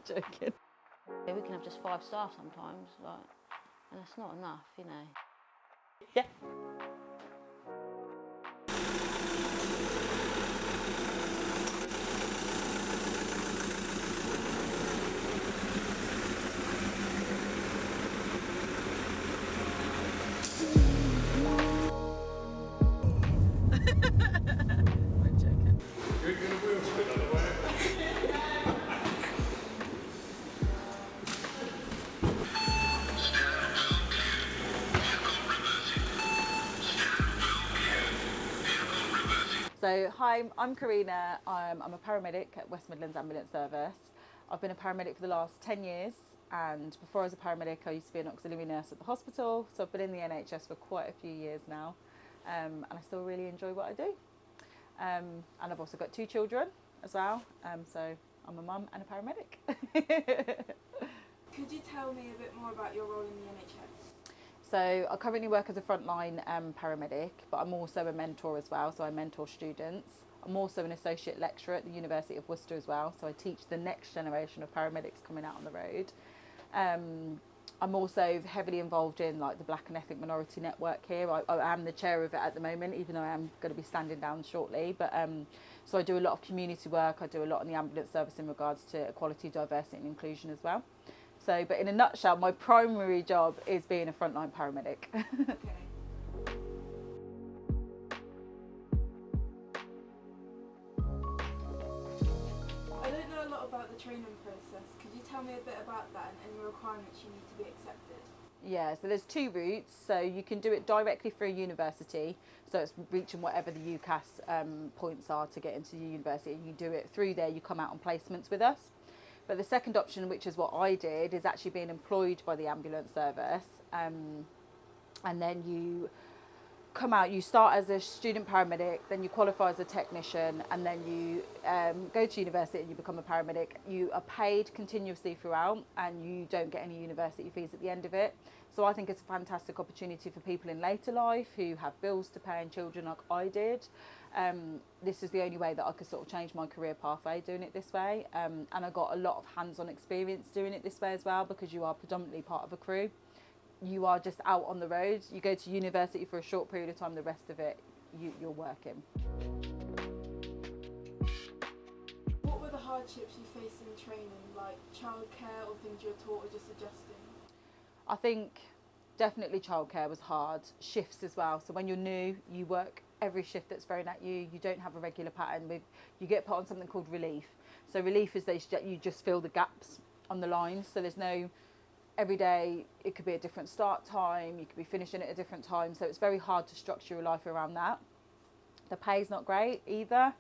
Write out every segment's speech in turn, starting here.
Joking. Yeah, we can have just 5 staff sometimes, like, and that's not enough, you know. Yeah. I'm joking. You're going to wheel spin on the way. So, hi, I'm Karina. I'm a paramedic at West Midlands Ambulance Service. I've been a paramedic for the last 10 years, and before I was a paramedic, I used to be an auxiliary nurse at the hospital. So I've been in the NHS for quite a few years now, and I still really enjoy what I do. And I've also got 2 children as well, so I'm a mum and a paramedic. Could you tell me a bit more about your role in the NHS? So I currently work as a frontline paramedic, but I'm also a mentor as well, so I mentor students. I'm also an associate lecturer at the University of Worcester as well, so I teach the next generation of paramedics coming out on the road. I'm also heavily involved in like the Black and Ethnic Minority Network here. I am the chair of it at the moment, even though I am going to be standing down shortly. But so I do a lot of community work. I do a lot in the ambulance service in regards to equality, diversity and inclusion as well. So, but in a nutshell, my primary job is being a frontline paramedic. Okay. I don't know a lot about the training process. Could you tell me a bit about that and any requirements you need to be accepted? Yeah, so there's 2 routes. So you can do it directly through university. So it's reaching whatever the UCAS points are to get into the university. You do it through there, you come out on placements with us. But the second option, which is what I did, is actually being employed by the ambulance service. And then you come out, you start as a student paramedic, then you qualify as a technician, and then you go to university and you become a paramedic. You are paid continuously throughout, and you don't get any university fees at the end of it. So I think it's a fantastic opportunity for people in later life who have bills to pay and children like I did. This is the only way that I could sort of change my career pathway doing it this way. And I got a lot of hands-on experience doing it this way as well, because you are predominantly part of a crew. You are just out on the road. You go to university for a short period of time, the rest of it you're working. What were the hardships you faced in training, like childcare or things you were taught or just adjusting? I think definitely childcare was hard. Shifts as well. So when you're new, you work every shift that's thrown at you. You don't have a regular pattern. You get put on something called relief. So relief is you just fill the gaps on the lines. So there's no every day. It could be a different start time. You could be finishing at a different time. So it's very hard to structure your life around that. The pay's not great either.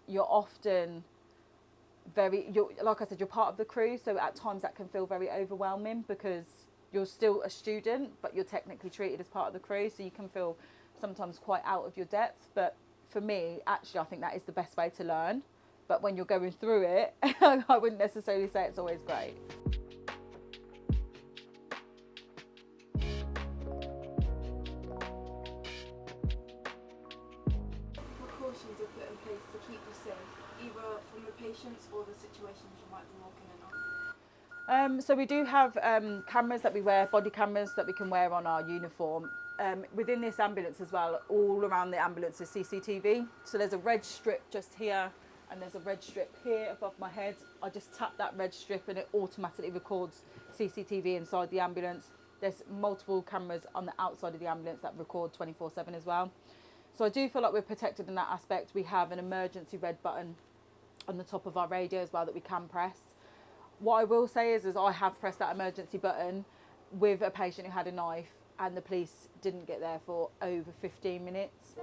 You're often like I said, you're part of the crew, so at times that can feel very overwhelming because you're still a student, but you're technically treated as part of the crew, so you can feel sometimes quite out of your depth. But for me, actually, I think that is the best way to learn. But when you're going through it, I wouldn't necessarily say it's always great. Precautions are put in place to keep you safe, either from the patients or the situations you might be walking in on? So we do have cameras that we wear, body cameras that we can wear on our uniform. Within this ambulance as well, all around the ambulance is CCTV. So there's a red strip just here and there's a red strip here above my head. I just tap that red strip and it automatically records CCTV inside the ambulance. There's multiple cameras on the outside of the ambulance that record 24/7 as well. So I do feel like we're protected in that aspect. We have an emergency red button on the top of our radio as well that we can press. What I will say is I have pressed that emergency button with a patient who had a knife and the police didn't get there for over 15 minutes.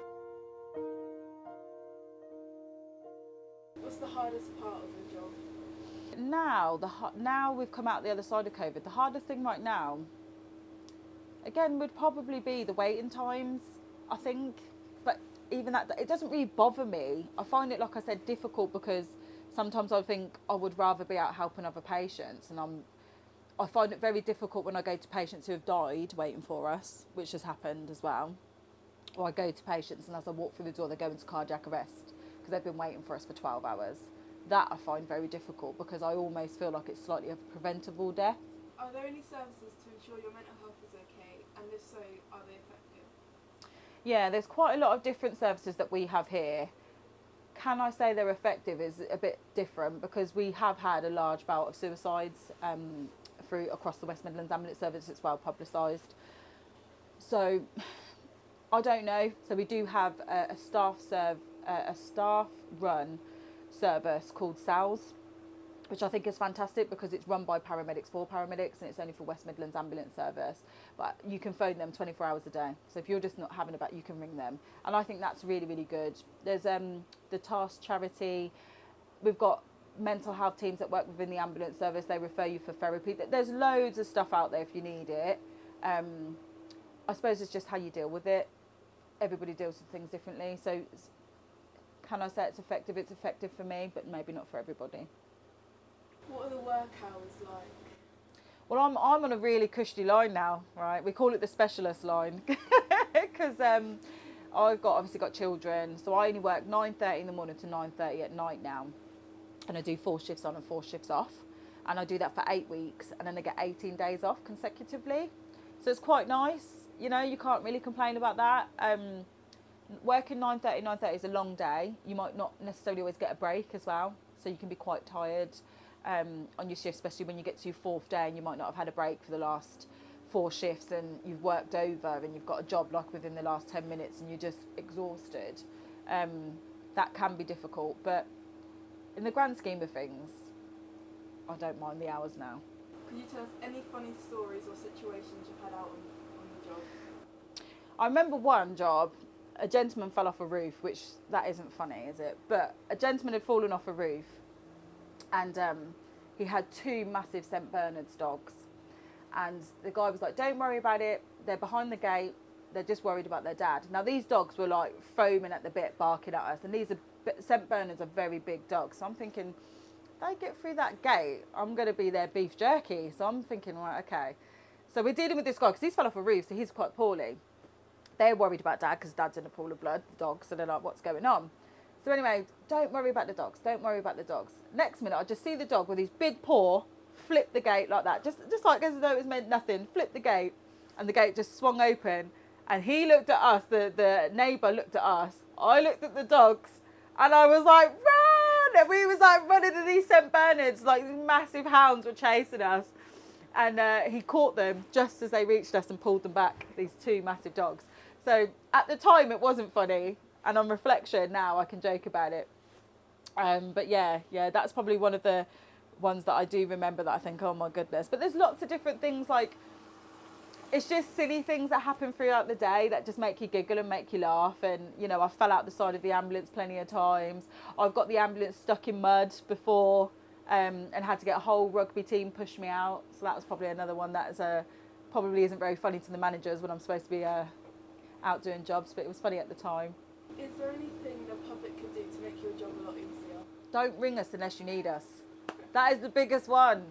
What's the hardest part of your job? Now we've come out the other side of COVID, the hardest thing right now, again, would probably be the waiting times, I think. But even that, it doesn't really bother me. I find it, like I said, difficult because sometimes I think I would rather be out helping other patients, and I find it very difficult when I go to patients who have died waiting for us, which has happened as well. Or I go to patients and as I walk through the door they go into cardiac arrest because they've been waiting for us for 12 hours. That I find very difficult because I almost feel like it's slightly of a preventable death. Are there any services to ensure your mental health is okay, and if so, are they effective? Yeah, there's quite a lot of different services that we have here. Can I say they're effective is a bit different because we have had a large bout of suicides through across the West Midlands Ambulance Service. It's well publicised. So I don't know. So we do have a staff run service called SALS, which I think is fantastic because it's run by paramedics for paramedics, and it's only for West Midlands Ambulance Service. But you can phone them 24 hours a day. So if you're just not having a bat, you can ring them. And I think that's really, really good. There's the TASK charity. We've got mental health teams that work within the ambulance service. They refer you for therapy. There's loads of stuff out there if you need it. I suppose it's just how you deal with it. Everybody deals with things differently. So can I say it's effective? It's effective for me, but maybe not for everybody. What are the work hours like? Well, I'm on a really cushy line now, right? We call it the specialist line because I've obviously got children, so I only work 9:30 in the morning to 9:30 at night now, and I do 4 shifts on and 4 shifts off, and I do that for 8 weeks, and then I get 18 days off consecutively, so it's quite nice. You know, you can't really complain about that. Working 9:30 is a long day. You might not necessarily always get a break as well, so you can be quite tired on your shift, especially when you get to your 4th day and you might not have had a break for the last 4 shifts and you've worked over and you've got a job like within the last 10 minutes and you're just exhausted. That can be difficult, but in the grand scheme of things, I don't mind the hours now. Could you tell us any funny stories or situations you've had out on the job? I remember one job, a gentleman fell off a roof, which that isn't funny, is it? But a gentleman had fallen off a roof, and he had 2 massive St Bernard's dogs, and the guy was like, don't worry about it, they're behind the gate, they're just worried about their dad. Now these dogs were like foaming at the bit, barking at us, and these are St Bernards are very big dogs, so I'm thinking, if they get through that gate, I'm going to be their beef jerky. So I'm thinking, right, okay, so we're dealing with this guy because he's fell off a roof, so he's quite poorly. They're worried about dad because dad's in a pool of blood, the dogs, so they're like, what's going on? So anyway, don't worry about the dogs, don't worry about the dogs. Next minute, I just see the dog with his big paw flip the gate like that, just like as though it was meant nothing, flip the gate, and the gate just swung open, and he looked at us, the neighbour looked at us, I looked at the dogs, and I was like, run! And we was like running to these St Bernards, like these massive hounds were chasing us, and he caught them just as they reached us and pulled them back, these 2 massive dogs. So at the time it wasn't funny, and on reflection now I can joke about it. But yeah, that's probably one of the ones that I do remember that I think, oh my goodness. But there's lots of different things, like it's just silly things that happen throughout the day that just make you giggle and make you laugh. And you know, I fell out the side of the ambulance plenty of times. I've got the ambulance stuck in mud before, and had to get a whole rugby team push me out. So that was probably another one that is probably isn't very funny to the managers when I'm supposed to be out doing jobs, but it was funny at the time. Is there anything the public could do to make your job a lot easier? Don't ring us unless you need us. That is the biggest one.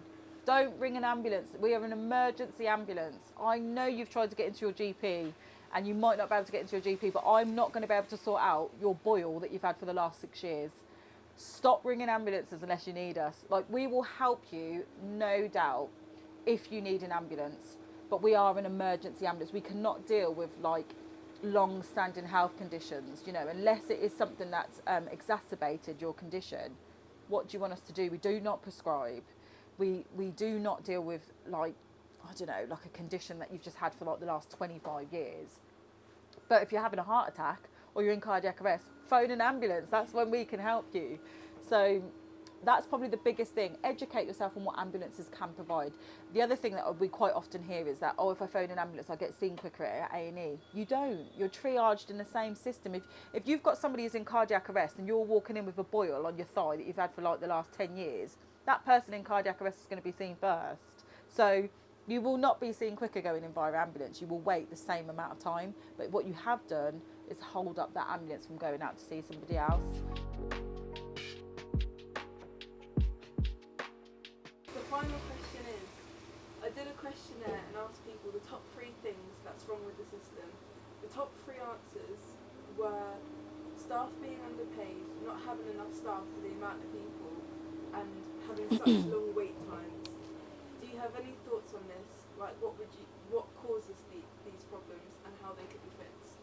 Don't ring an ambulance. We are an emergency ambulance. I know you've tried to get into your GP and you might not be able to get into your GP, but I'm not going to be able to sort out your boil that you've had for the last 6 years. Stop ringing ambulances unless you need us. Like, we will help you, no doubt, if you need an ambulance, but we are an emergency ambulance. We cannot deal with like long-standing health conditions, you know, unless it is something that's exacerbated your condition. What do you want us to do? We do not prescribe. We do not deal with, like, I don't know, like a condition that you've just had for like the last 25 years. But if you're having a heart attack or you're in cardiac arrest, phone an ambulance. That's when we can help you. So that's probably the biggest thing. Educate yourself on what ambulances can provide. The other thing that we quite often hear is that, oh, if I phone an ambulance, I get seen quicker at A&E. You don't. You're triaged in the same system. If you've got somebody who's in cardiac arrest and you're walking in with a boil on your thigh that you've had for like the last 10 years, that person in cardiac arrest is going to be seen first. So you will not be seen quicker going in via ambulance. You will wait the same amount of time. But what you have done is hold up that ambulance from going out to see somebody else. The final question is, I did a questionnaire and asked people the top 3 things that's wrong with the system. The top 3 answers were staff being underpaid, not having enough staff for the amount of people, and having such long wait times. Do you have any thoughts on this? Like, what causes these problems and how they could be fixed?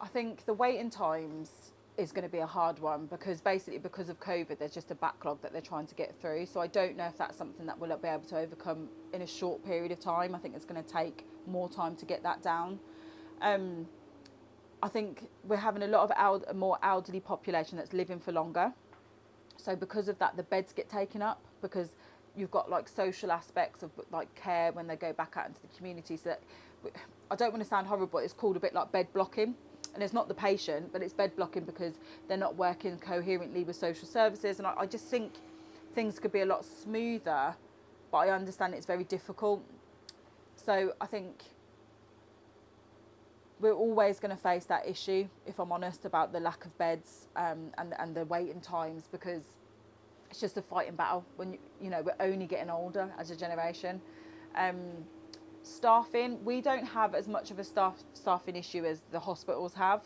I think the waiting times is going to be a hard one because basically because of COVID there's just a backlog that they're trying to get through, so I don't know if that's something that we'll be able to overcome in a short period of time. I think it's going to take more time to get that down. I think we're having a lot of a more elderly population that's living for longer, so because of that the beds get taken up because you've got like social aspects of like care when they go back out into the community. So that, I don't want to sound horrible, it's called a bit like bed blocking. And it's not the patient, but it's bed blocking because they're not working coherently with social services. And I just think things could be a lot smoother, but I understand it's very difficult. So I think we're always going to face that issue, if I'm honest, about the lack of beds and the waiting times, because it's just a fighting battle when you know we're only getting older as a generation. Staffing, we don't have as much of a staffing issue as the hospitals have.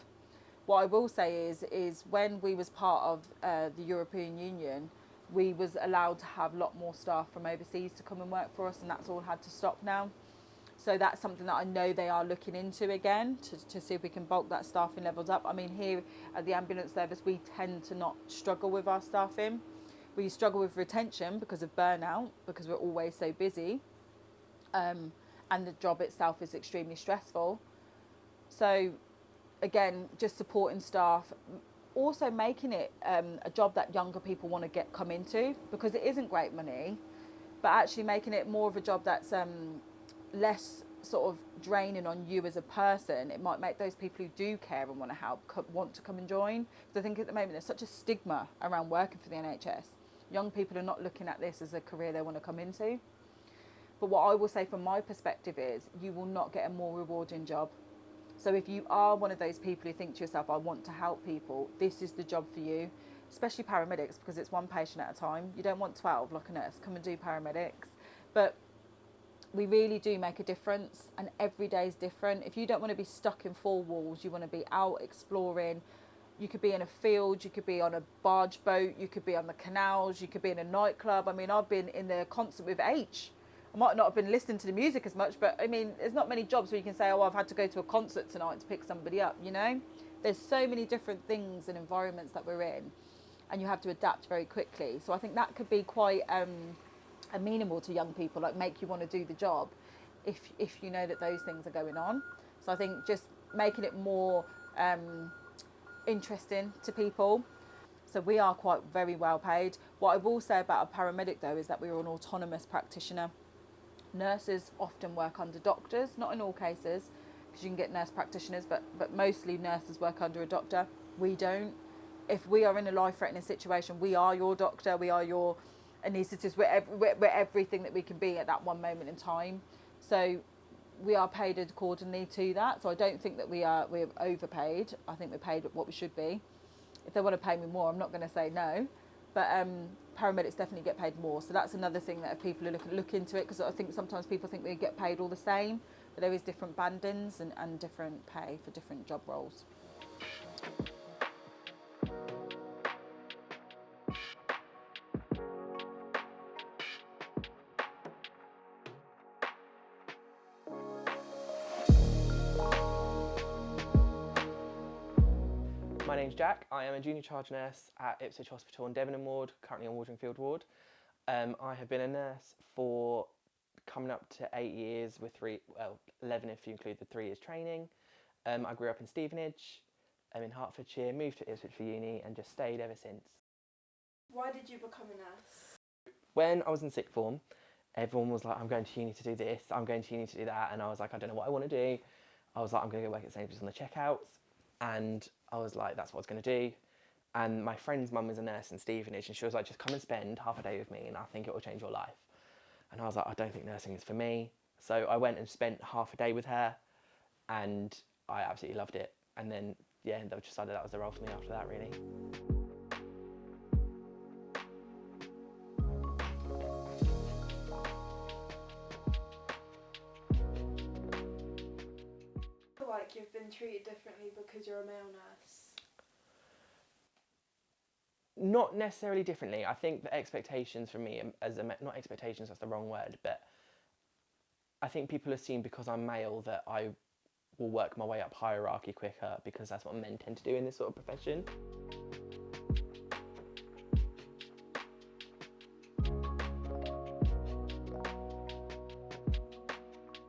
What I will say is when we was part of the European Union, we was allowed to have a lot more staff from overseas to come and work for us, and that's all had to stop now. So that's something that I know they are looking into again to see if we can bulk that staffing levels up. I mean, here at the ambulance service, we tend to not struggle with our staffing. We struggle with retention because of burnout, because we're always so busy. And the job itself is extremely stressful. So again, just supporting staff, also making it a job that younger people want to come into, because it isn't great money, but actually making it more of a job that's less sort of draining on you as a person. It might make those people who do care and want to help want to come and join. Because I think at the moment there's such a stigma around working for the NHS. Young people are not looking at this as a career they want to come into. But what I will say from my perspective is you will not get a more rewarding job. So if you are one of those people who think to yourself, I want to help people, this is the job for you, especially paramedics, because it's one patient at a time. You don't want 12 like a nurse, come and do paramedics. But we really do make a difference, and every day is different. If you don't want to be stuck in four walls, you want to be out exploring. You could be in a field, you could be on a barge boat, you could be on the canals, you could be in a nightclub. I mean, I've been in the concert with H. I might not have been listening to the music as much, but I mean, there's not many jobs where you can say, oh, I've had to go to a concert tonight to pick somebody up, you know? There's so many different things and environments that we're in, and you have to adapt very quickly. So I think that could be quite amenable to young people, like make you want to do the job if you know that those things are going on. So I think just making it more interesting to people. So we are quite very well paid. What I will say about a paramedic though is that we are an autonomous practitioner. Nurses often work under doctors, not in all cases, because you can get nurse practitioners, but mostly nurses work under a doctor. We don't. If we are in a life-threatening situation, we are your doctor, we are your anaesthetist, we're everything that we can be at that one moment in time. So we are paid accordingly to that. So I don't think that we're overpaid. I think we're paid what we should be. If they want to pay me more, I'm not going to say no. But paramedics definitely get paid more. So that's another thing that if people are look into it, because I think sometimes people think we get paid all the same, but there is different bandings and different pay for different job roles. My name's Jack. I am a junior charge nurse at Ipswich Hospital on Devon Ward, currently on Wateringfield Ward. I have been a nurse for coming up to 8 years with 11 if you include the 3 years training. I grew up in Stevenage, in Hertfordshire, moved to Ipswich for uni and just stayed ever since. Why did you become a nurse? When I was in sixth form, everyone was like, I'm going to uni to do this, I'm going to uni to do that, and I was like, I don't know what I want to do. I was like, I'm going to go work at Sainsbury's on the checkouts, and I was like, that's what I was going to do. And my friend's mum was a nurse in Stevenage, and she was like, just come and spend half a day with me and I think it will change your life. And I was like, I don't think nursing is for me. So I went and spent half a day with her and I absolutely loved it. And then, yeah, they decided that was the role for me after that, really. I feel like you've been treated differently because you're a male nurse. Not necessarily differently. I think the expectations for me, not expectations, that's the wrong word, but I think people assume because I'm male that I will work my way up hierarchy quicker because that's what men tend to do in this sort of profession.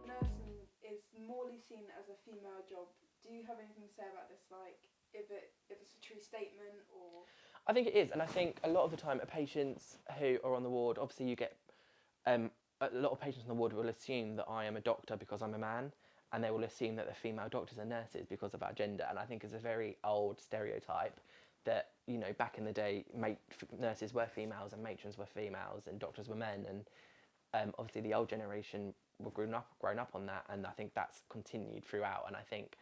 Nursing is morely seen as a female job. Do you have anything to say about this? Like, if it's a true statement or? I think it is, and I think a lot of the time, patients who are on the ward, obviously you get a lot of patients on the ward will assume that I am a doctor because I'm a man, and they will assume that the female doctors are nurses because of our gender. And I think it's a very old stereotype that, you know, back in the day, nurses were females and matrons were females and doctors were men, and obviously the old generation were grown up on that, and I think that's continued throughout. And I think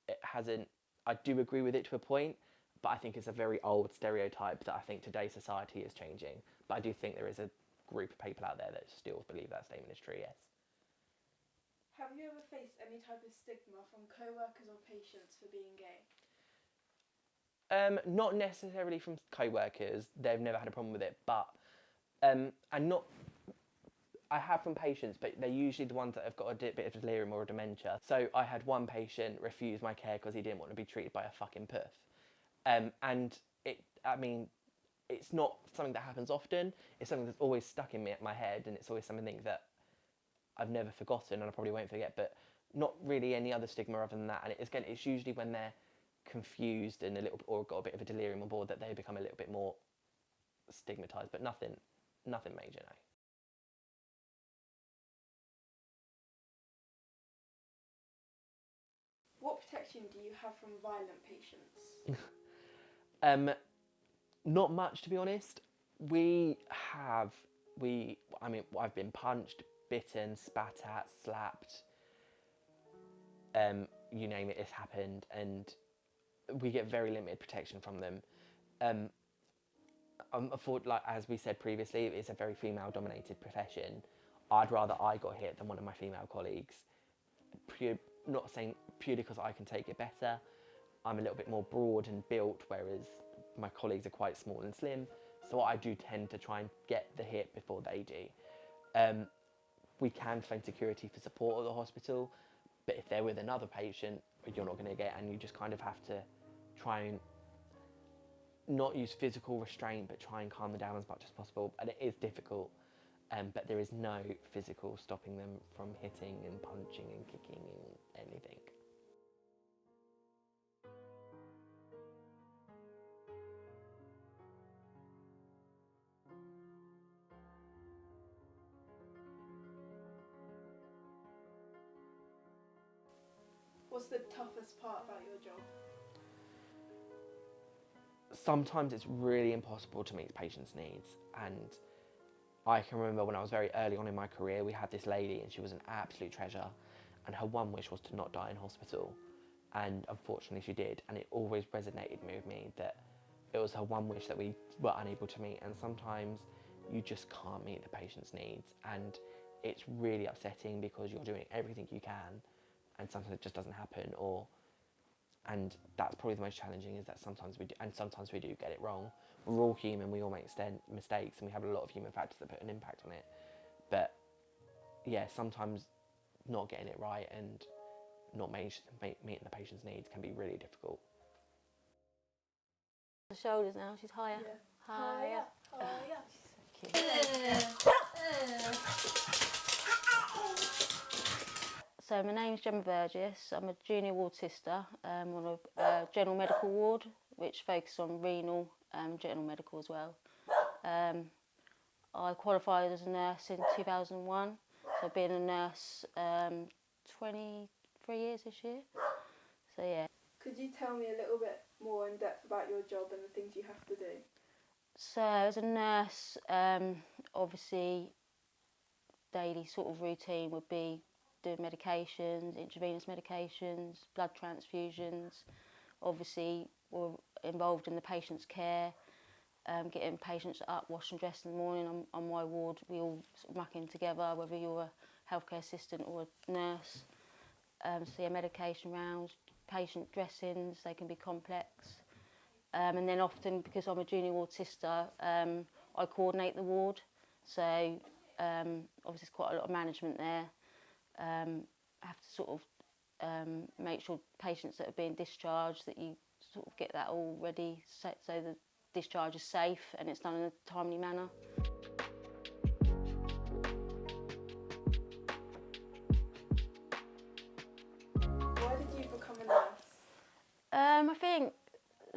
it hasn't. I do agree with it to a point, but I think it's a very old stereotype that I think today's society is changing. But I do think there is a group of people out there that still believe that statement is true, yes. Have you ever faced any type of stigma from co-workers or patients for being gay? Not necessarily from co-workers, they've never had a problem with it, but, and not, I have from patients, but they're usually the ones that have got a bit of delirium or dementia. So I had one patient refuse my care because he didn't want to be treated by a fucking puff. And it's not something that happens often. It's something that's always stuck in my head, and it's always something that I've never forgotten, and I probably won't forget. But not really any other stigma other than that. And it's usually when they're confused and or got a bit of a delirium on board that they become a little bit more stigmatised. But nothing major, no. What protection do you have from violent patients? Not much, to be honest. I've been punched, bitten, spat at, slapped. You name it, it's happened, and we get very limited protection from them. As we said previously, it's a very female-dominated profession. I'd rather I got hit than one of my female colleagues. Not saying purely because I can take it better. I'm a little bit more broad and built, whereas my colleagues are quite small and slim. So I do tend to try and get the hit before they do. We can phone security for support at the hospital, but if they're with another patient, you're not going to get, and you just kind of have to try and not use physical restraint, but try and calm them down as much as possible. And it is difficult, but there is no physical stopping them from hitting and punching and kicking and anything. What's the toughest part about your job? Sometimes it's really impossible to meet patients' needs, and I can remember when I was very early on in my career, we had this lady and she was an absolute treasure, and her one wish was to not die in hospital, and unfortunately she did, and it always resonated with me that it was her one wish that we were unable to meet. And sometimes you just can't meet the patient's needs, and it's really upsetting because you're doing everything you can and sometimes it just doesn't happen. And that's probably the most challenging, is that sometimes we do get it wrong. We're all human, we all make mistakes, and we have a lot of human factors that put an impact on it. But yeah, sometimes not getting it right and not meeting the patient's needs can be really difficult. The shoulders now, she's higher. Yeah. Higher. Higher. So my name's Gemma Burgess. I'm a junior ward sister on a general medical ward, which focuses on renal and general medical as well. I qualified as a nurse in 2001, so I've been a nurse 23 years this year. So yeah. Could you tell me a little bit more in depth about your job and the things you have to do? So as a nurse, obviously daily sort of routine would be doing medications, intravenous medications, blood transfusions. Obviously we're involved in the patient's care, getting patients up, washed and dressed in the morning. On my ward we all sort of muck in together, whether you're a healthcare assistant or a nurse. So yeah, medication rounds, patient dressings, they can be complex. And then often, because I'm a junior ward sister, I coordinate the ward. So obviously there's quite a lot of management there. I have to sort of make sure patients that are being discharged, that you sort of get that all ready so the discharge is safe and it's done in a timely manner. Why did you become a nurse? I think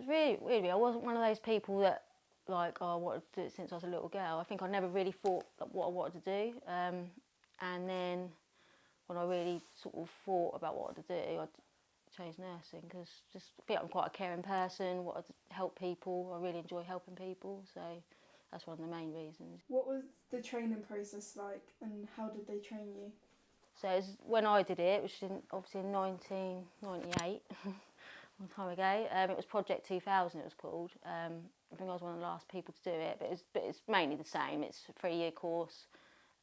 really I wasn't one of those people that like, oh, I wanted to do it since I was a little girl. I think I never really thought what I wanted to do, and then when I really sort of thought about what I wanted to do, I chose nursing because just I think I'm quite a caring person, wanted to help people. I really enjoy helping people, so that's one of the main reasons. What was the training process like, and how did they train you? So when I did it, which was obviously in 1998, a long time ago, it was Project 2000 it was called. I think I was one of the last people to do it, but it's mainly the same. It's a 3-year course,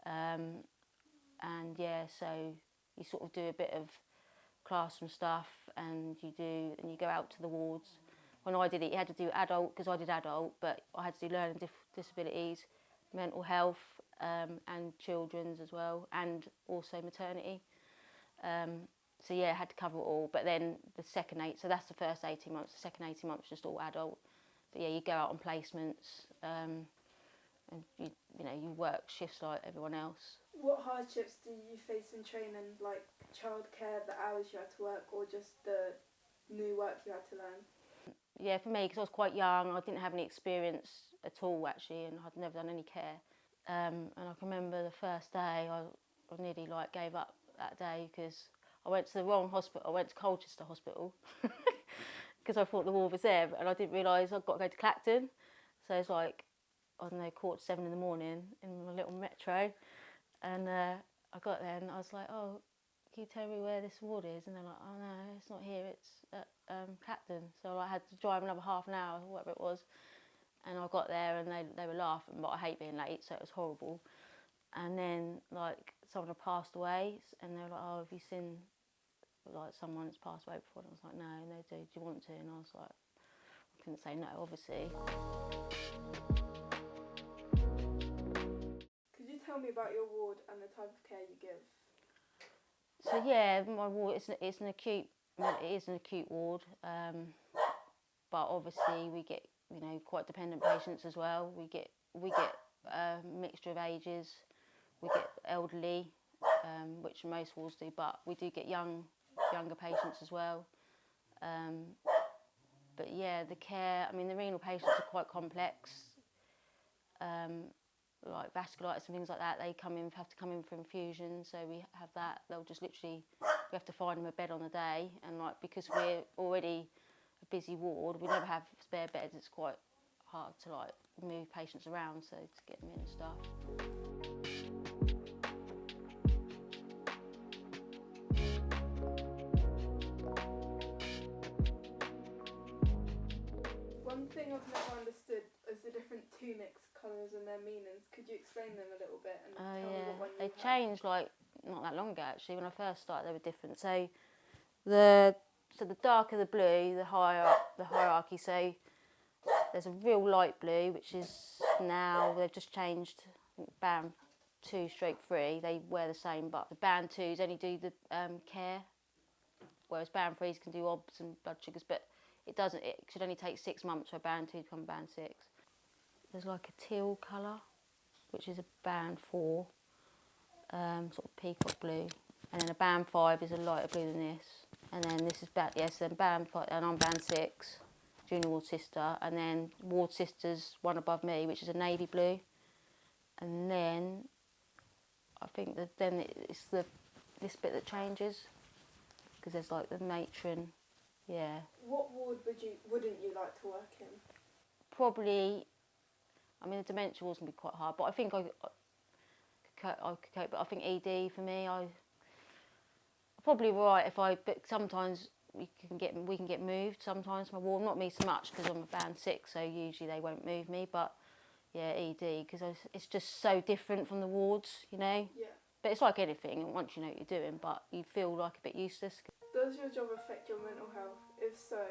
and yeah, so you sort of do a bit of classroom stuff, and you go out to the wards. When I did it, you had to do adult, because I did adult, but I had to do learning disabilities, mental health, and children's as well, and also maternity. So yeah, I had to cover it all. But then so that's the first 18 months. The second 18 months just all adult. But yeah, you go out on placements, and you work shifts like everyone else. What hardships do you face in training, like childcare, the hours you had to work, or just the new work you had to learn? Yeah, for me, because I was quite young, I didn't have any experience at all actually, and I'd never done any care. And I can remember the first day, I nearly gave up that day because I went to the wrong hospital. I went to Colchester Hospital because I thought the ward was there, and I didn't realise I'd got to go to Clacton. So it's like, I don't know, 6:45 in the morning in my little metro, and I got there and I was like, oh, can you tell me where this ward is? And they're like, oh no, it's not here, it's at Clacton. So I had to drive another half an hour, whatever it was. And I got there and they were laughing, but I hate being late, so it was horrible. And then someone had passed away, and they were like, oh, have you seen someone that's passed away before? And I was like, no. And they do you want to? And I was like, I couldn't say no, obviously. Could you tell me about your ward and the type of care you give? So yeah, my ward it is an acute ward, but obviously we get quite dependent patients as well. We get a mixture of ages. We get elderly, which most wards do, but we do get younger patients as well. But yeah, the care. I mean, the renal patients are quite complex. Like vasculitis and things like that, they have to come in for infusion, so we have that. They'll just literally, we have to find them a bed on the day, and because we're already a busy ward, we never have spare beds. It's quite hard to move patients around, so to get them in and stuff. One thing I've never understood is the different tunics, colours and their meanings. Could you explain them a little bit and tell me what one you They have? changed not that long ago actually. When I first started, they were different. So the darker the blue, the higher up the hierarchy. So there's a real light blue, which is now they've just changed. I think band 2/3. They wear the same, but the band 2s only do the care, whereas band 3s can do obs and blood sugars, but it doesn't. It should only take 6 months for a band 2 to become band 6. There's a teal colour, which is a band 4, sort of peacock blue, and then a band 5 is a lighter blue than this, and then this is then band 5, and I'm band 6, junior ward sister, and then ward sisters one above me, which is a navy blue, and then I think that then it's this bit that changes, because there's the matron, yeah. What ward wouldn't you like to work in? Probably, I mean the dementia wards can be quite hard, but I think I could cope. But I think ED for me, I probably right but sometimes we can get moved sometimes. My ward, not me so much because I'm a band 6, so usually they won't move me. But yeah, ED because it's just so different from the wards, Yeah. But it's like anything, once you know what you're doing, but you feel a bit useless. Does your job affect your mental health? If so,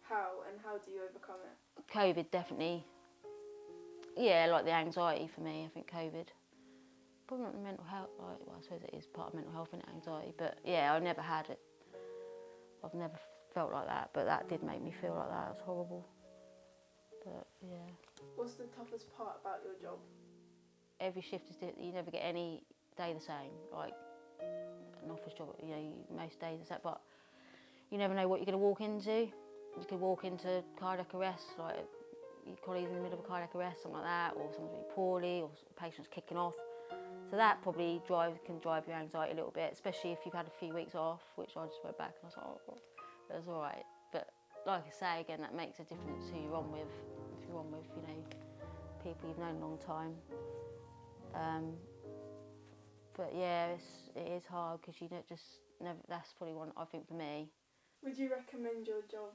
how, and how how do you overcome it? COVID definitely, yeah, like the anxiety for me, I think COVID. Probably not the mental health, like, well, I suppose it is part of mental health and anxiety, but yeah, I never had it. I've never felt like that, but that did make me feel like that. It was horrible. But yeah. What's the toughest part about your job? Every shift is different. You never get any day the same. Like an office job, you know, most days is that, but you never know what you're going to walk into. You could walk into cardiac arrest, like your colleague's in the middle of a cardiac arrest, something like that, or someone's really poorly, or a patient's kicking off. So that probably can drive your anxiety a little bit, especially if you've had a few weeks off, which I just went back and I was like, oh, it was all right. But like I say, again, that makes a difference who you're on with. If you're on with, you know, people you've known a long time. But yeah, it is hard because you don't just never. That's probably one I think for me. Would you recommend your job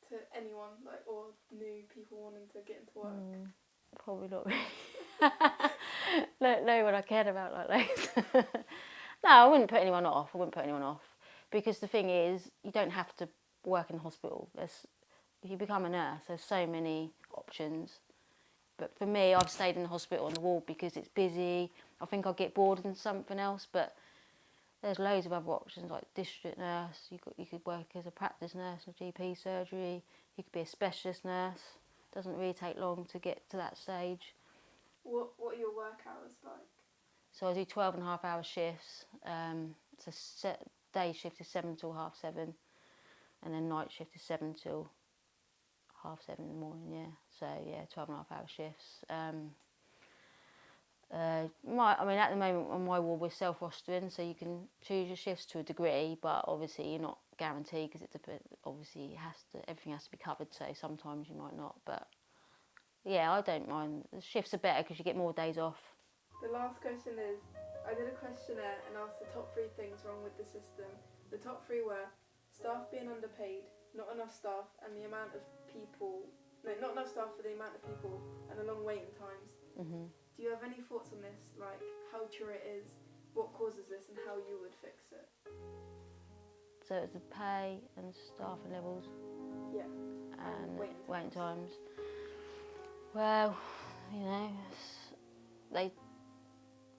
to anyone, like, or new people wanting to get into work? Probably not really. No one I cared about like those. No, I wouldn't put anyone off. Because the thing is, you don't have to work in the hospital. If you become a nurse, there's so many options. But for me, I've stayed in the hospital on the ward because it's busy. I think I'll get bored in something else, but there's loads of other options like district nurse. You could work as a practice nurse in a GP surgery. You could be a specialist nurse. Doesn't really take long to get to that stage. What are your work hours like? So I do 12.5-hour shifts. Day shift is 7 till 7:30, and then night shift is 7 till 7:30 in the morning. Yeah. So yeah, 12.5-hour shifts. At the moment on my ward we're self-rostering, so you can choose your shifts to a degree, but obviously you're not guaranteed because everything has to be covered. So sometimes you might not, but yeah, I don't mind. The shifts are better because you get more days off. The last question is, I did a questionnaire and asked the top 3 things wrong with the system. The top 3 were staff being underpaid, not enough staff, and the amount of people. No, not enough staff for the amount of people, and the long waiting times. Mm-hmm. Do you have any thoughts on this? Like how true it is, what causes this, and how you would fix it? So it's the pay and staffing levels. Yeah. And waiting times. Well, you know,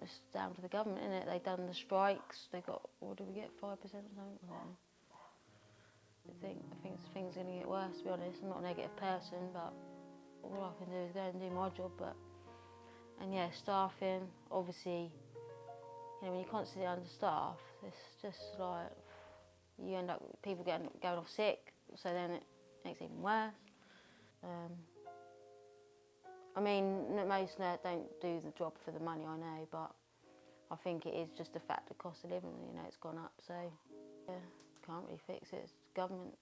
it's down to the government, isn't it? They've done the strikes. They got, what did we get, 5% or something? I don't know. I think things are going to get worse, to be honest. I'm not a negative person, but all I can do is go and do my job. And yeah, staffing, obviously, you know, when you're constantly understaffed, it's just like, you end up, people going off sick, so then it makes it even worse. I mean, most nurses don't do the job for the money, I know, but I think it is just the fact of cost of living, you know, it's gone up, so yeah, can't really fix it, it's government.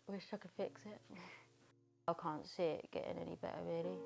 Wish I could fix it. I can't see it getting any better, really.